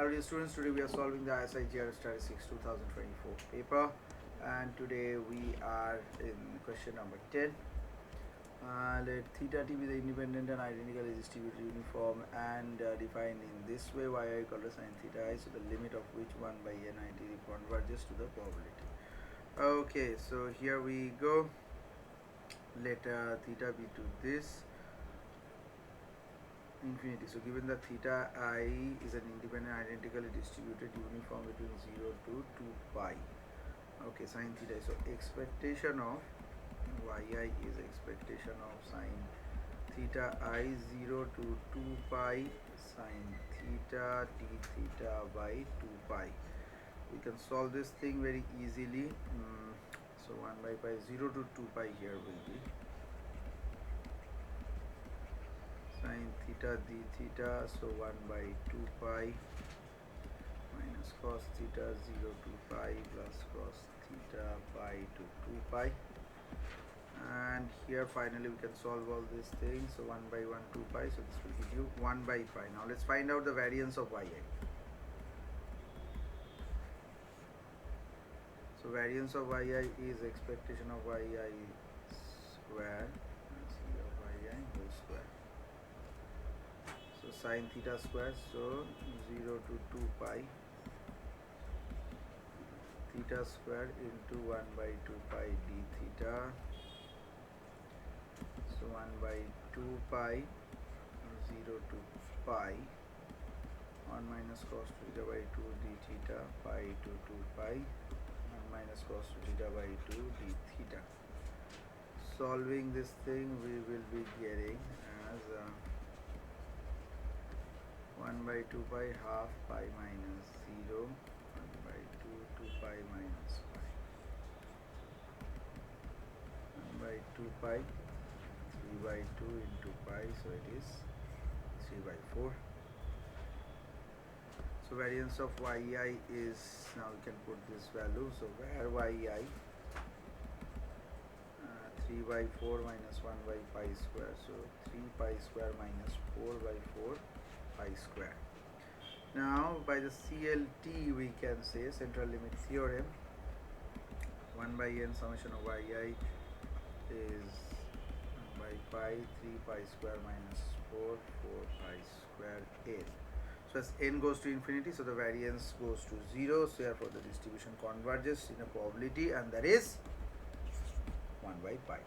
Hello dear students, today we are solving the ISI JRF Statistics 2024 paper, and today we are in question number 10. Let theta t be the independent and identically distributed uniform and defined in this way: yi equal to sin theta I, so the limit of which 1 by n it converges to the probability. Okay, so here we go. Let theta be to this infinity. So given that theta I is an independent identically distributed uniform between 0 to 2 pi. Okay, sin theta. So expectation of yi is expectation of sin theta I 0 to 2 pi sin theta d theta by 2 pi. We can solve this thing very easily. So 1 by pi, 0 to 2 pi here will be sin theta d theta, so 1 by 2 pi minus cos theta 0 to pi plus cos theta pi to 2 pi, and here finally we can solve all these things. So 1 by 1 2 pi, so this will give you 1 by pi. Now let's find out the variance of yi. So variance of yi is expectation of yi square of yi whole square. So sin theta square, so 0 to 2 pi theta square into 1 by 2 pi d theta, so 1 by 2 pi 0 to pi 1 minus cos theta by 2 d theta pi to 2 pi 1 minus cos theta by 2 d theta. Solving this thing we will be getting as 1 by 2 pi half pi minus 0, 1 by 2 pi minus pi, 1 by 2 pi 3 by 2 into pi, so it is 3 by 4. So variance of yi is, now we can put this value, so where yi 3 by 4 minus 1 by pi square, so 3 pi square minus 4 by 4 pi square. Now by the CLT we can say central limit theorem, 1 by n summation of yi is 1 by pi 3 pi square minus 4 pi square n. So as n goes to infinity, so the variance goes to 0, so therefore the distribution converges in a probability, and that is 1 by pi.